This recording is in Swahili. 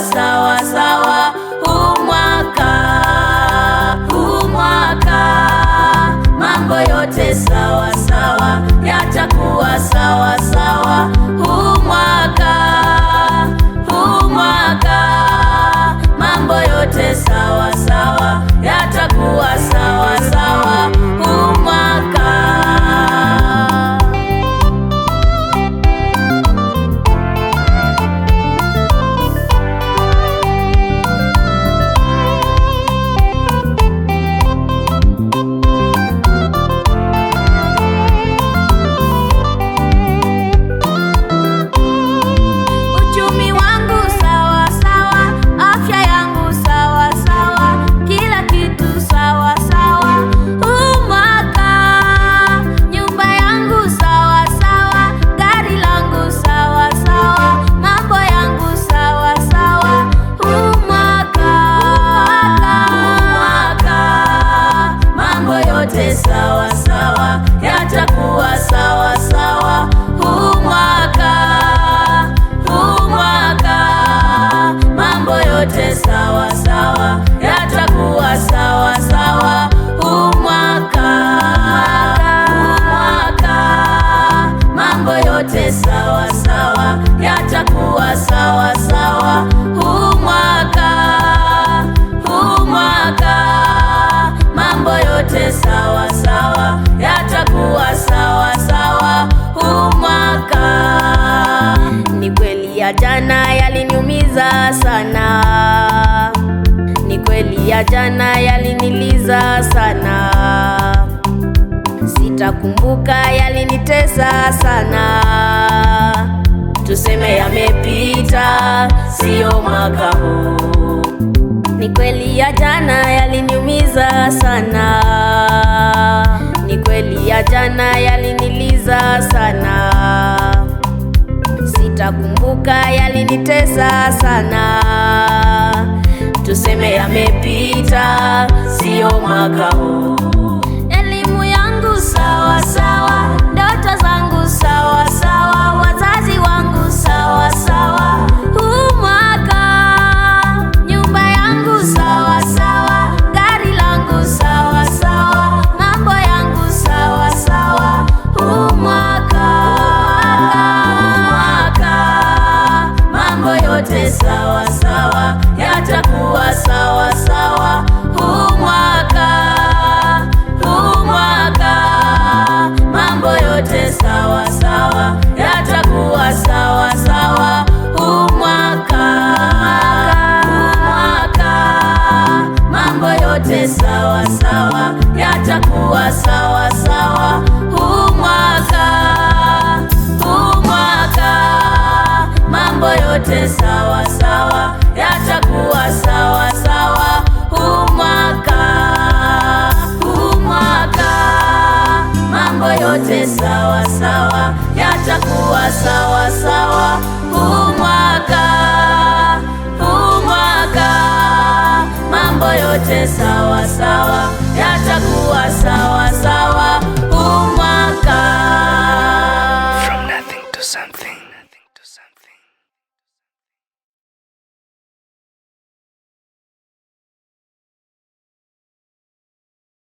yatakuwa sawa sawa. Huu mwaka mambo yote sawa sawa, yatakuwa sawa sawa. Huu mwaka mambo yote sawa sawa, yatakuwa sawa sawa. Huu mwaka sawa sawa, yatakuwa sawa sawa. Huu mwaka mambo yote sawa sawa, yatakuwa sawa sawa. Huu mwaka mambo yote sawa sawa, yatakuwa sawa sawa. Huu mwaka mambo yote sawa sawa, yatakuwa sawa sawa. Huu mwaka ni kweli ya jana yaliniumiza sana, ni kweli ya jana yaliniliza sana, sitakumbuka yalinitesa sana. Tuseme yamepita, sio mwaka huu. Ni kweli ya jana yaliniumiza sana, ni kweli ya jana yaliniliza sana, sitakumbuka yalinitesa sana. Tuseme yamepita, sio mwaka huu. Elimu yangu sawa sawa, ndoto zangu sawa sawa, wazazi wangu sawa sawa. Huu mwaka nyumba yangu sawa sawa, gari langu sawa sawa, mambo yangu sawa sawa. Huu mwaka mambo yote sawa sawa, yatakuwa sawa sawa. Huu mwaka mambo yote sawa sawa, yatakuwa sawa sawa. Huu mwaka mambo yote sawa sawa, yatakuwa sawa sawa. Huu mwaka mambo yote sawa sawa, yatakuwa sawa sawa. Huu mwaka mambo yote sawa sawa, yatakuwa sawa sawa. Huu mwaka mambo yote sawa